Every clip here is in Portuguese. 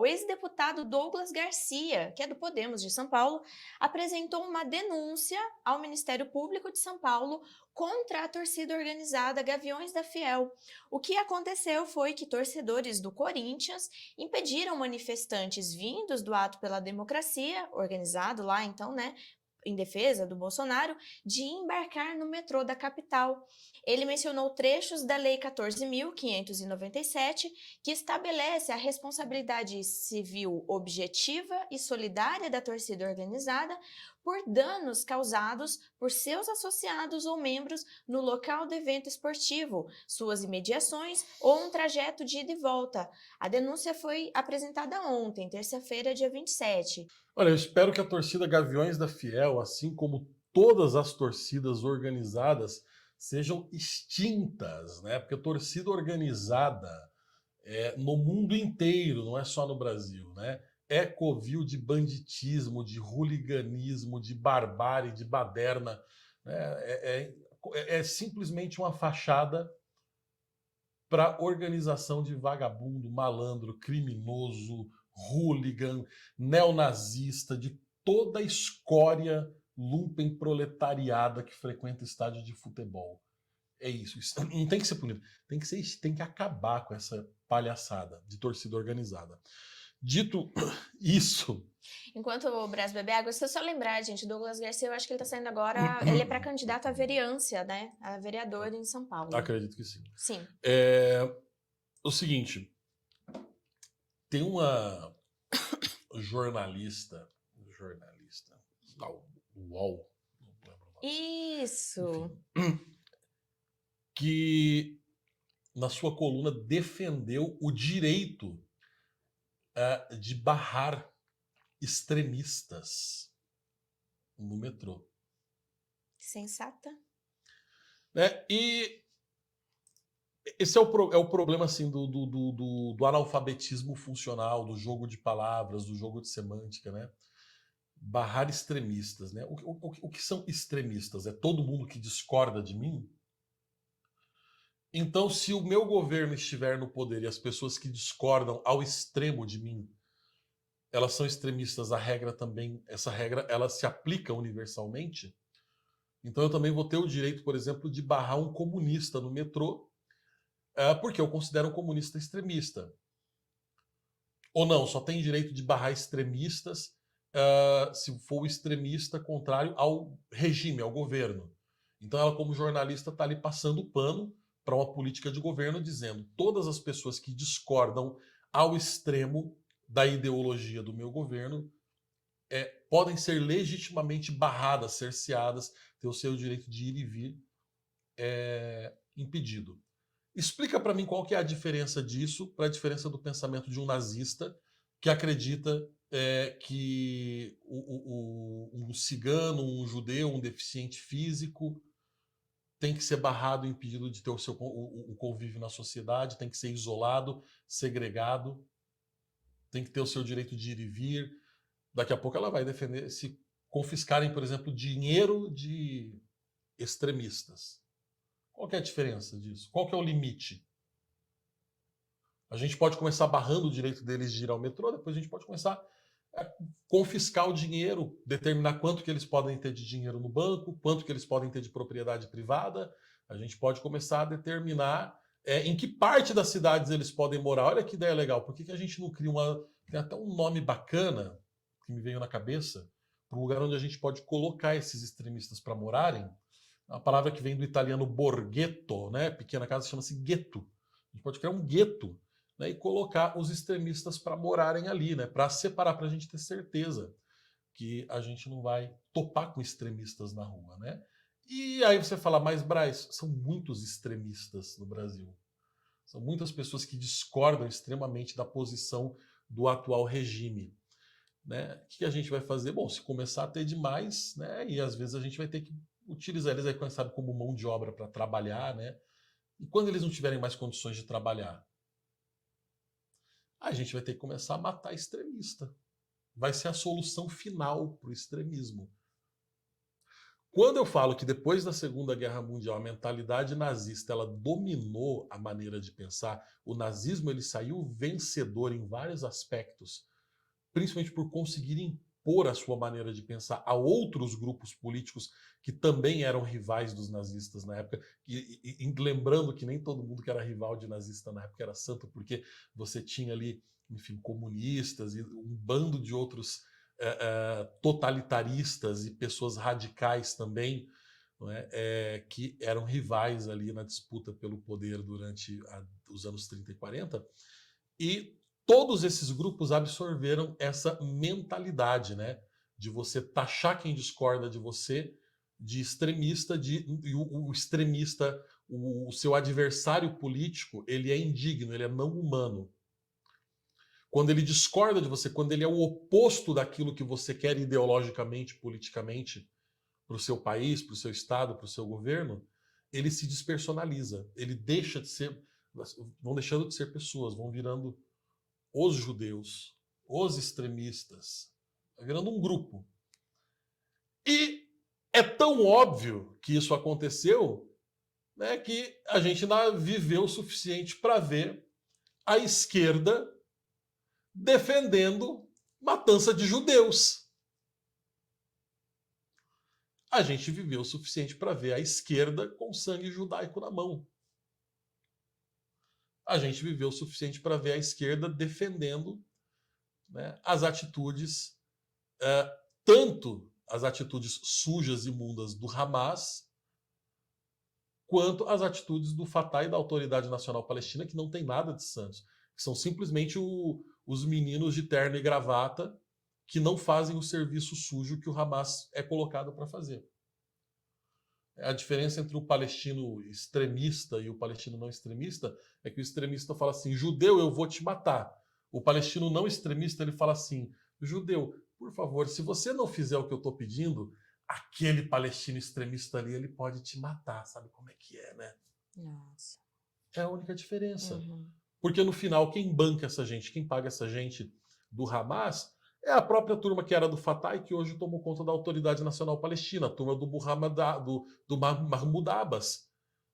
o ex-deputado Douglas Garcia, que é do Podemos de São Paulo, apresentou uma denúncia ao Ministério Público de São Paulo contra a torcida organizada Gaviões da Fiel. O que aconteceu foi que torcedores do Corinthians impediram manifestantes vindos do Ato pela Democracia, organizado lá então, né, em defesa do Bolsonaro, de embarcar no metrô da capital. Ele mencionou trechos da Lei 14.597, que estabelece a responsabilidade civil objetiva e solidária da torcida organizada por danos causados por seus associados ou membros no local do evento esportivo, suas imediações ou um trajeto de ida e volta. A denúncia foi apresentada ontem, terça-feira, dia 27. Olha, eu espero que a torcida Gaviões da Fiel, assim como todas as torcidas organizadas, sejam extintas, né? Porque a torcida organizada no mundo inteiro, não é só no Brasil, né? É covil de banditismo, de hooliganismo, de barbárie, de baderna. Né? É simplesmente uma fachada para organização de vagabundo, malandro, criminoso, hooligan, neonazista, de toda a escória lumpen proletariada que frequenta estádio de futebol. É isso. Isso não tem que ser punido. Tem que acabar com essa palhaçada de torcida organizada. Dito isso. Enquanto o Brasil bebe água, se eu só lembrar, gente, Douglas Garcia, eu acho que ele tá saindo agora, ele é pré-candidato à vereança, né? A vereador em São Paulo. Acredito que sim. Sim. O seguinte, tem uma jornalista da UOL, não lembro o nome. Isso. Enfim, que na sua coluna defendeu o direito de barrar extremistas no metrô. Sensata. Né? E esse é o problema assim, do analfabetismo funcional, do jogo de palavras, do jogo de semântica, né? Barrar extremistas, né? O que são extremistas? É todo mundo que discorda de mim? Então, se o meu governo estiver no poder e as pessoas que discordam ao extremo de mim, elas são extremistas, a regra também, essa regra, ela se aplica universalmente? Então eu também vou ter o direito, por exemplo, de barrar um comunista no metrô, porque eu considero um comunista extremista. Ou não, só tem direito de barrar extremistas se for o extremista contrário ao regime, ao governo. Então ela, como jornalista, está ali passando pano para uma política de governo, dizendo todas as pessoas que discordam ao extremo da ideologia do meu governo podem ser legitimamente barradas, cerceadas, ter o seu direito de ir e vir impedido. Explica para mim qual que é a diferença disso para a diferença do pensamento de um nazista que acredita que um cigano, um judeu, um deficiente físico tem que ser barrado, impedido de ter o convívio na sociedade, tem que ser isolado, segregado, tem que ter o seu direito de ir e vir. Daqui a pouco ela vai defender se confiscarem, por exemplo, dinheiro de extremistas. Qual que é a diferença disso? Qual que é o limite? A gente pode começar barrando o direito deles de ir ao metrô, depois a gente pode começar a confiscar o dinheiro, determinar quanto que eles podem ter de dinheiro no banco, quanto que eles podem ter de propriedade privada. A gente pode começar a determinar em que parte das cidades eles podem morar. Olha que ideia legal. Por que a gente não cria uma... Tem até um nome bacana que me veio na cabeça, para um lugar onde a gente pode colocar esses extremistas para morarem. A palavra que vem do italiano borghetto, né? Pequena casa, chama-se gueto. A gente pode criar um gueto, né, e colocar os extremistas para morarem ali, né, para separar, para a gente ter certeza que a gente não vai topar com extremistas na rua, né? E aí você fala, mas Braz, são muitos extremistas no Brasil. São muitas pessoas que discordam extremamente da posição do atual regime. Né? O que a gente vai fazer? Bom, se começar a ter demais, né, e às vezes a gente vai ter que utilizar eles aí, sabe, como mão de obra para trabalhar, né? E quando eles não tiverem mais condições de trabalhar, a gente vai ter que começar a matar extremista. Vai ser a solução final para o extremismo. Quando eu falo que depois da Segunda Guerra Mundial a mentalidade nazista ela dominou a maneira de pensar, o nazismo ele saiu vencedor em vários aspectos, principalmente por conseguir impor a sua maneira de pensar a outros grupos políticos que também eram rivais dos nazistas na época. E lembrando que nem todo mundo que era rival de nazista na época era santo, porque você tinha ali, enfim, comunistas e um bando de outros totalitaristas e pessoas radicais também, não é? Que eram rivais ali na disputa pelo poder durante os anos 30 e 40. E todos esses grupos absorveram essa mentalidade, né? De você taxar quem discorda de você de extremista, e o extremista, o seu adversário político, ele é indigno, ele é não humano. Quando ele discorda de você, quando ele é o oposto daquilo que você quer ideologicamente, politicamente, para o seu país, para o seu estado, para o seu governo, ele se despersonaliza. Ele deixa de ser. Vão deixando de ser pessoas, vão virando os judeus, os extremistas. Vai virando um grupo. E é tão óbvio que isso aconteceu, né, que a gente ainda viveu o suficiente para ver a esquerda defendendo matança de judeus. A gente viveu o suficiente para ver a esquerda com sangue judaico na mão. A gente viveu o suficiente para ver a esquerda defendendo, né, as atitudes, tanto as atitudes sujas e imundas do Hamas, quanto as atitudes do Fatah e da Autoridade Nacional Palestina, que não tem nada de santos, que são simplesmente os meninos de terno e gravata que não fazem o serviço sujo que o Hamas é colocado para fazer. A diferença entre o palestino extremista e o palestino não extremista é que o extremista fala assim: judeu, eu vou te matar. O palestino não extremista ele fala assim: judeu, por favor, se você não fizer o que eu estou pedindo, aquele palestino extremista ali ele pode te matar. Sabe como é que é, né? Nossa. É a única diferença. Uhum. Porque no final, quem banca essa gente, quem paga essa gente do Hamas, é a própria turma que era do Fatah e que hoje tomou conta da Autoridade Nacional Palestina, a turma do Mahmoud Abbas,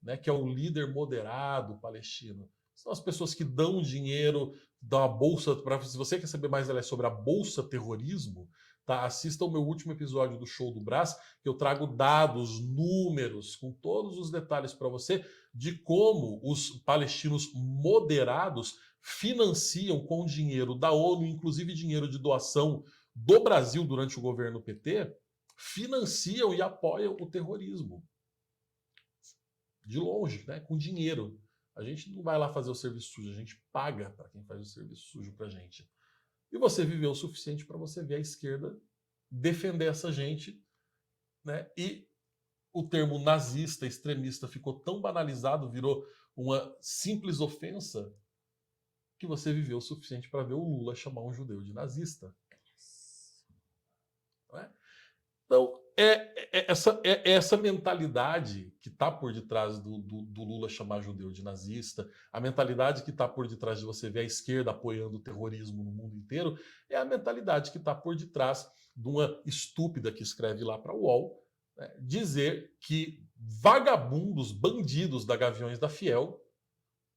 né, que é o líder moderado palestino. São as pessoas que dão dinheiro, dão a bolsa. Se você quer saber mais sobre a bolsa terrorismo, tá? Assista o meu último episódio do Show do Brás, que eu trago dados, números, com todos os detalhes para você de como os palestinos moderados financiam com dinheiro da ONU, inclusive dinheiro de doação do Brasil durante o governo PT, financiam e apoiam o terrorismo. De longe, né? Com dinheiro. A gente não vai lá fazer o serviço sujo, a gente paga para quem faz o serviço sujo para a gente. E você viveu o suficiente para você ver a esquerda defender essa gente, né? E o termo nazista, extremista ficou tão banalizado, virou uma simples ofensa, que você viveu o suficiente para ver o Lula chamar um judeu de nazista. Não é? Então, essa mentalidade que está por detrás do Lula chamar judeu de nazista, a mentalidade que está por detrás de você ver a esquerda apoiando o terrorismo no mundo inteiro, é a mentalidade que está por detrás de uma estúpida que escreve lá para o UOL, né, dizer que vagabundos, bandidos da Gaviões da Fiel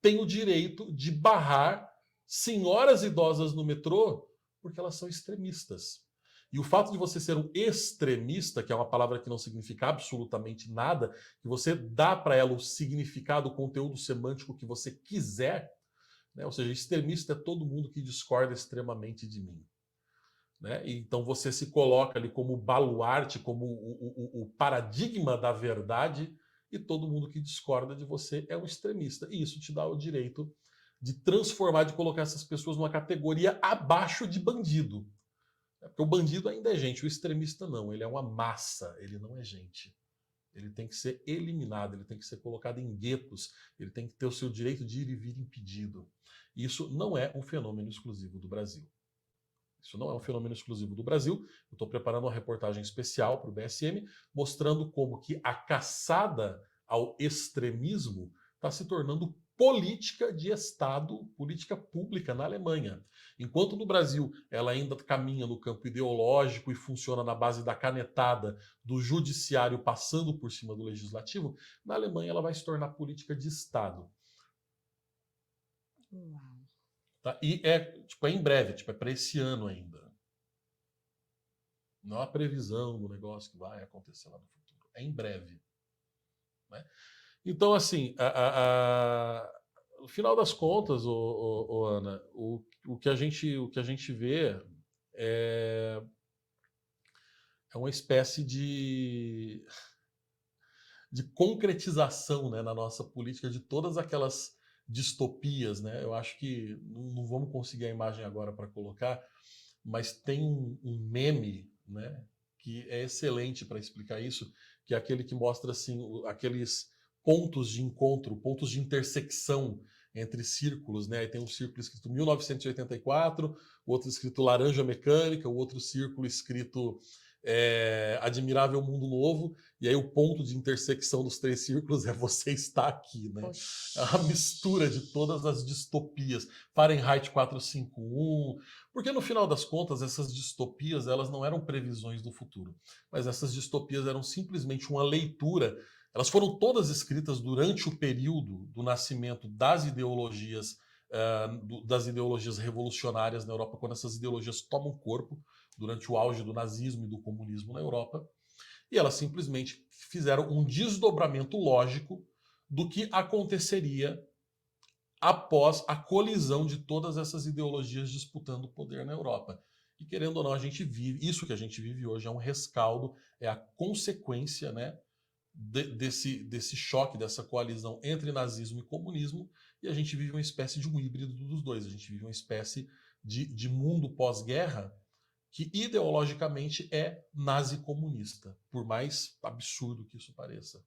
têm o direito de barrar senhoras idosas no metrô porque elas são extremistas. E o fato de você ser um extremista, que é uma palavra que não significa absolutamente nada, que você dá para ela o significado, o conteúdo semântico que você quiser, né? Ou seja, extremista é todo mundo que discorda extremamente de mim. Né? Então você se coloca ali como baluarte, como o paradigma da verdade, e todo mundo que discorda de você é um extremista. E isso te dá o direito de transformar, de colocar essas pessoas numa categoria abaixo de bandido. Porque o bandido ainda é gente, o extremista não. Ele é uma massa, ele não é gente. Ele tem que ser eliminado, ele tem que ser colocado em guetos, ele tem que ter o seu direito de ir e vir impedido. E isso não é um fenômeno exclusivo do Brasil. Isso não é um fenômeno exclusivo do Brasil. Eu estou preparando uma reportagem especial para o BSM, mostrando como que a caçada ao extremismo está se tornando política de Estado, política pública na Alemanha. Enquanto no Brasil ela ainda caminha no campo ideológico e funciona na base da canetada do judiciário passando por cima do legislativo, na Alemanha ela vai se tornar política de Estado. Uau. Tá? E é em breve, é para esse ano ainda. Não há previsão do negócio que vai acontecer lá no futuro. É em breve. Né? Então, assim, no final das contas, Ana, o que a gente vê é, é uma espécie de concretização, né, na nossa política de todas aquelas distopias. Né? Eu acho que não vamos conseguir a imagem agora para colocar, mas tem um meme, né, que é excelente para explicar isso, que é aquele que mostra assim, aqueles pontos de encontro, pontos de intersecção entre círculos, né? Aí tem um círculo escrito 1984, o outro escrito Laranja Mecânica, o outro círculo escrito Admirável Mundo Novo, e aí o ponto de intersecção dos três círculos é você está aqui, né? É uma mistura de todas as distopias. Fahrenheit 451, porque no final das contas essas distopias elas não eram previsões do futuro, mas essas distopias eram simplesmente uma leitura. Elas foram todas escritas durante o período do nascimento das ideologias revolucionárias na Europa, quando essas ideologias tomam corpo, durante o auge do nazismo e do comunismo na Europa, e elas simplesmente fizeram um desdobramento lógico do que aconteceria após a colisão de todas essas ideologias disputando o poder na Europa. E querendo ou não, a gente vive, isso que a gente vive hoje é um rescaldo, é a consequência, né, desse choque, dessa coalizão entre nazismo e comunismo, e a gente vive uma espécie de um híbrido dos dois. A gente vive uma espécie de mundo pós-guerra que ideologicamente é nazi-comunista, por mais absurdo que isso pareça.